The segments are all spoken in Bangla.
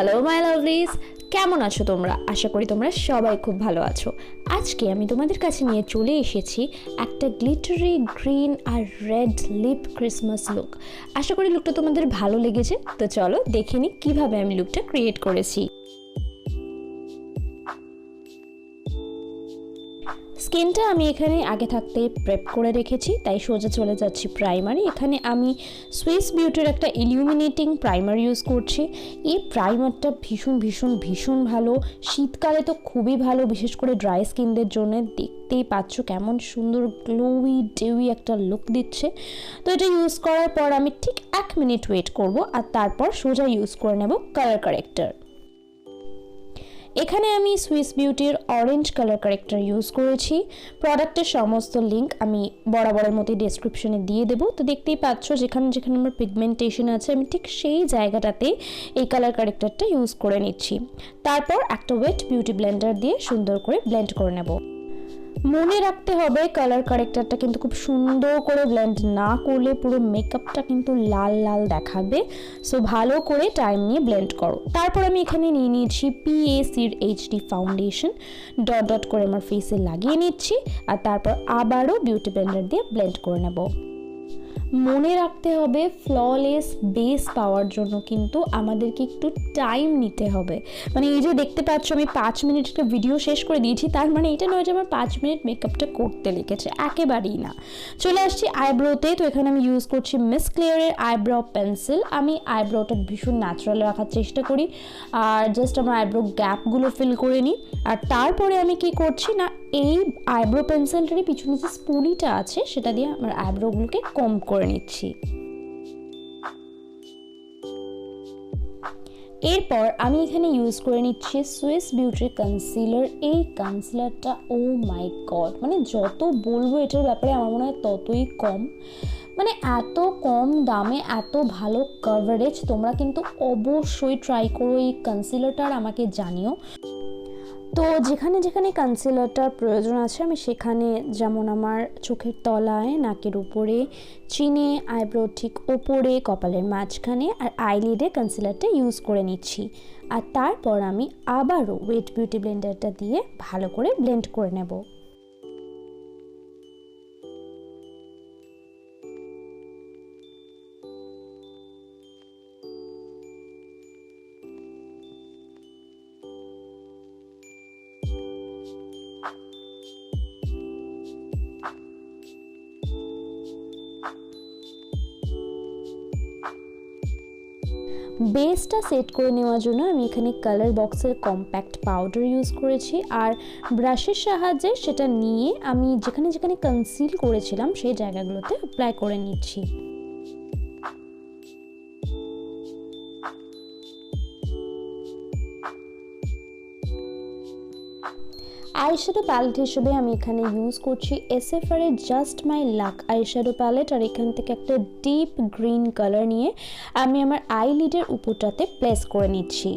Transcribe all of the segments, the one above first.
হ্যালো মাই লাভলিজ, কেমন আছো তোমরা? আশা করি তোমরা সবাই খুব ভালো আছো। আজকে আমি তোমাদের কাছে নিয়ে চলে এসেছি একটা গ্লিটারি গ্রিন আর রেড লিপ ক্রিসমাস লুক। আশা করি লুকটা তোমাদের ভালো লেগেছে। তো চলো দেখে নিই কীভাবে আমি লুকটা ক্রিয়েট করেছি। স্কিনটা আমি এখানে আগে থাকতে প্রেপ করে রেখেছি, তাই সোজা চলে যাচ্ছি প্রাইমারি। এখানে আমি সুইস বিউটির একটা ইলুমিনেটিং প্রাইমার ইউজ করছি। এই প্রাইমারটা ভীষণ ভালো, শীতকালে তো খুবই ভালো, বিশেষ করে ড্রাই স্কিনদের জন্য। দেখতেই পাচ্ছ কেমন সুন্দর গ্লোই ডেউই একটা লুক দিচ্ছে। তো এটা ইউজ করার পর আমি ঠিক 1 মিনিট ওয়েট করব, আর তারপর সোজা ইউজ করে নেব কালার কারেক্টর। এখানে আমি সুইস বিউটির অরেঞ্জ কালার কারেক্টর ইউজ করেছি। প্রোডাক্টের সমস্ত লিঙ্ক আমি বরাবরের মতোই ডেসক্রিপশনে দিয়ে দেবো। তো দেখতেই পাচ্ছ যেখানে আমার পিগমেন্টেশন আছে, আমি ঠিক সেই জায়গাটাতে এই কালার কারেক্টরটা ইউজ করে নিচ্ছি। তারপর একটা ওয়েট বিউটি ব্লেন্ডার দিয়ে সুন্দর করে ব্লেন্ড করে নেব। মনে রাখতে হবে কালার কারেক্টরটা কিন্তু খুব সুন্দর করে ব্লেন্ড না করলে পুরো মেকআপটা কিন্তু লাল লাল দেখাবে। সো ভালো করে টাইম নিয়ে ব্লেন্ড করো। তারপর আমি এখানে নিয়ে নিয়েছি PACর HD ফাউন্ডেশন, ডট ডট করে আমার ফেসে লাগিয়ে নিচ্ছি, আর তারপর আবারও বিউটি ব্লেন্ডার দিয়ে ব্লেন্ড করে নেব। মনে রাখতে হবে ফ্ললেস বেস পাওয়ার জন্য কিন্তু আমাদেরকে একটু টাইম নিতে হবে। মানে এই যে দেখতে পাচ্ছ আমি 5 মিনিট একটা ভিডিও শেষ করে দিয়েছি, তার মানে এটা নয় যে আমার 5 মিনিট মেকআপটা করতে লেগেছে, একেবারেই না। চলে আসছি আইব্রোতে। তো এখানে আমি ইউজ করছি মিস ক্লিয়ারের আইব্রো পেন্সিল। আমি আইব্রোটা ভীষণ ন্যাচারাল রাখার চেষ্টা করি, আর জাস্ট আমার আইব্রো গ্যাপগুলো ফিল করে নিই। আর তারপরে আমি কি করছি না, এই আইব্রো পেন্সিলটারই পিছনে যে স্পুলিটা আছে সেটা দিয়ে আমার আইব্রোগুলোকে কম করে নিচ্ছি। এরপর আমি এখানে ইউজ করে নিচ্ছি সুইস বিউটির কনসিলার। এই কনসিলারটা ও মাই গড, মানে যত বলবো এটার ব্যাপারে আমার মনে হয় ততই কম। মানে এত কম দামে এত ভালো কভারেজ, তোমরা কিন্তু অবশ্যই ট্রাই করো এই কনসিলারটা, আর আমাকে জানিও। তো যেখানে কনসিলারটার প্রয়োজন আছে আমি সেখানে, যেমন আমার চোখের তলায়, নাকের উপরে, চিনে, আইব্রো ঠিক ওপরে, কপালের মাঝখানে আর আইলিডে কনসিলারটা ইউজ করে নিচ্ছি। আর তারপর আমি আবারও ওয়েট বিউটি ব্লেন্ডারটা দিয়ে ভালো করে ব্লেন্ড করে নেব। বেসটা সেট করে নেওয়ার জন্য আমি এখানে কালার বক্সের কম্প্যাক্ট পাউডার ইউজ করেছি, আর ব্রাশের সাহায্যে সেটা নিয়ে আমি যেখানে কনসিল করেছিলাম সেই জায়গাগুলোতে অ্যাপ্লাই করে নিচ্ছি। আইশ্যাডো প্যালেট হিসেবে আমি এখানে ইউজ করছি SFR এর just my luck eyeshadow palette, আর এখান থেকে একটা ডিপ গ্রিন কালার নিয়ে আমি আমার আইলিডের উপরটাতে প্লেস করে নিচ্ছি।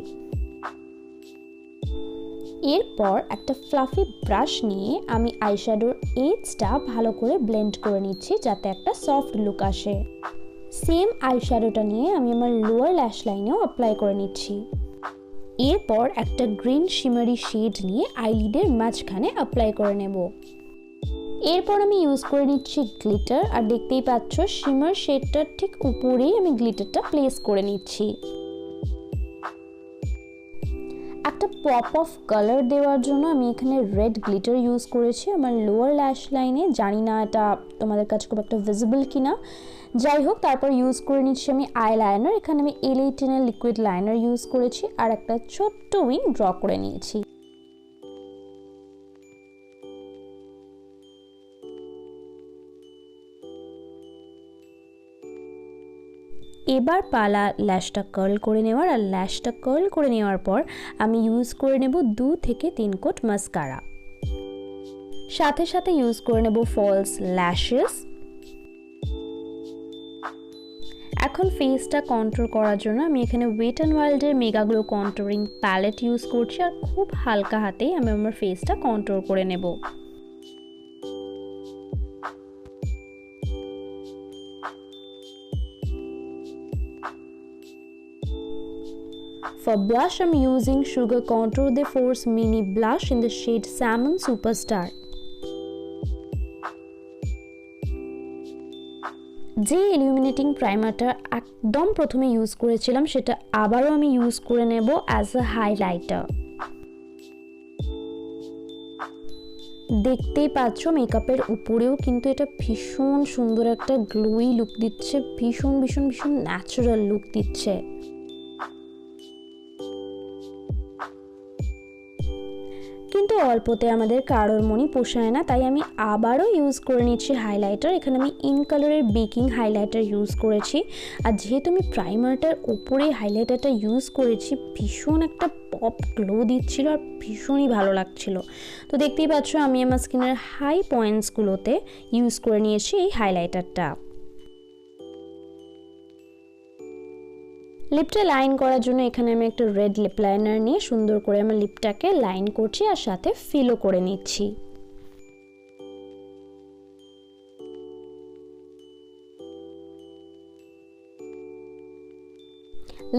এরপর একটা ফ্লাফি ব্রাশ নিয়ে আমি আইশ্যাডোর এজটা ভালো করে ব্লেন্ড করে নিচ্ছি, যাতে একটা সফট লুক আসে। সেম আইশ্যাডোটা নিয়ে আমি আমার লোয়ার ল্যাশ লাইনেও অ্যাপ্লাই করে নিচ্ছি। এরপর একটা গ্রিন শিমারি শেড নিয়ে আইলিডের মাঝখানে অ্যাপ্লাই করে নেব। এরপর আমি ইউজ করে নিচ্ছি গ্লিটার, আর দেখতেই পাচ্ছ শিমার শেডটার ঠিক উপরেই আমি গ্লিটারটা প্লেস করে নিচ্ছি। একটা পপ অফ কালার দেওয়ার জন্য আমি এখানে রেড গ্লিটার ইউজ করেছি আমার লোয়ার ল্যাশ লাইনে। জানি না এটা তোমাদের কাছে খুব একটা ভিজিবল কিনা, যাই হোক। তারপর ইউজ করে নিচ্ছি আমি আইলাইনার। এখানে আমি L18 এর লিকুইড লাইনার ইউজ করেছি, আর একটা ছোট্ট উইং ড্র করে নিয়েছি। এবার পালা ল্যাশটা কার্ল করে নেওয়ার, আর ল্যাশটা কার্ল করে নেওয়ার পর আমি ইউজ করে নেব 2 থেকে 3 কোট মাস্কারা। সাথে ইউজ করে নেব ফলস ল্যাশেস। এখন ফেসটা কন্ট্রোল করার জন্য আমি এখানে ওয়েট অ্যান্ড ওয়াইল্ডের মেগাগ্লো কন্ট্রোরিং প্যালেট ইউজ করছি, আর খুব হালকা হাতেই আমি আমার ফেসটা কন্ট্রোল করে নেব। For blush, I'm using Sugar Contour de Force Mini Blush in the shade Salmon Superstar. যে ইলুমিনেটিং প্রাইমারটা একদম প্রথমে ইউজ করেছিলাম সেটা আবারও আমি ইউজ করে নেব অ্যাজ আ হাইলাইটার। দেখতেই পাচ্ছ মেকআপের উপরেও কিন্তু এটা ভীষণ সুন্দর একটা গ্লোই লুক দিচ্ছে, ভীষণ ভীষণ ভীষণ ন্যাচারাল লুক দিচ্ছে। কিন্তু অল্পতে আমাদের কারোর মনই পোষায় না, তাই আমি আবারও ইউজ করে নিচ্ছি হাইলাইটার। এখানে আমি ইন কালারের বেকিং হাইলাইটার ইউজ করেছি। আর যেহেতু আমি প্রাইমারটার ওপরে হাইলাইটারটা ইউজ করেছি, ভীষণ একটা পপ গ্লো দিচ্ছিল আর ভীষণই ভালো লাগছিল। তো দেখতেই পাচ্ছ আমি আমার স্কিনের হাই পয়েন্টসগুলোতে ইউজ করে নিয়েছি এই হাইলাইটারটা। লিপটা লাইন করার জন্য এখানে আমি একটা রেড লিপ লাইনার নিয়ে সুন্দর করে আমার লিপটাকে লাইন করছি আর সাথে ফিলও করে নিচ্ছি।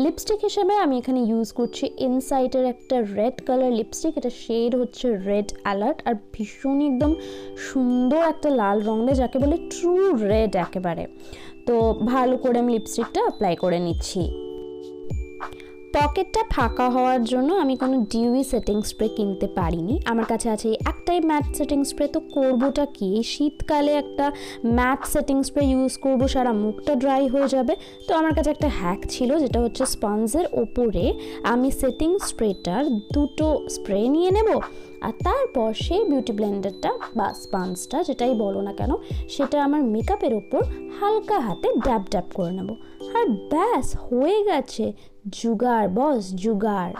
লিপস্টিক হিসেবে আমি এখানে ইউজ করছি ইনসাইটের একটা রেড কালার লিপস্টিক। এটা শেড হচ্ছে রেড অ্যালার্ট আর ভীষণই একদম সুন্দর একটা লাল রঙ দেয়, যাকে বলে ট্রু রেড একেবারে। তো ভালো করে আমি লিপস্টিকটা অ্যাপ্লাই করে নিচ্ছি। পকেটটা ফাঁকা হওয়ার জন্য আমি কোনো ডিউই সেটিং স্প্রে কিনতে পারিনি, আমার কাছে আছে একটাই ম্যাট সেটিং স্প্রে। তো করবোটা কি, শীতকালে একটা ম্যাট সেটিং স্প্রে ইউজ করব, সারা মুখটা ড্রাই হয়ে যাবে। তো আমার কাছে একটা হ্যাক ছিল, যেটা হচ্ছে স্পঞ্জের ওপরে আমি সেটিং স্প্রেটার দুটো স্প্রে নিয়ে নেব আর তারপর সেই বিউটি ব্লেন্ডারটা বা স্পঞ্জটা যেটাই বলো না কেন সেটা আমার মেকআপের ওপর হালকা হাতে ড্যাব ড্যাব করে নেব আর ব্যাস হয়ে গেছে জুগাড় বস, জুগাড়।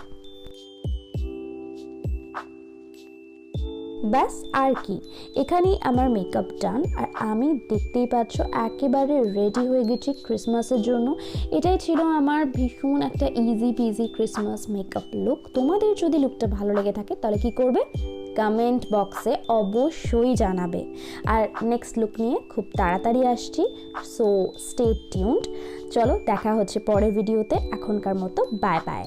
ব্যাস আর কি, এখানেই আমার মেকআপ ডান আর আমি দেখতেই পাচ্ছ একেবারে রেডি হয়ে গেছি ক্রিসমাসের জন্য। এটাই ছিল আমার ভীষণ একটা easy PG Christmas makeup look. তোমাদের যদি লুকটা ভালো লেগে থাকে তাহলে কি করবে, কমেন্ট বক্সে অবশ্যই জানাবে। আর নেক্সট লুক নিয়ে খুব তাড়াতাড়ি আসছি, সো স্টে টিউনড। চলো দেখা হচ্ছে পরের ভিডিওতে, এখনকার মতো বাই বাই।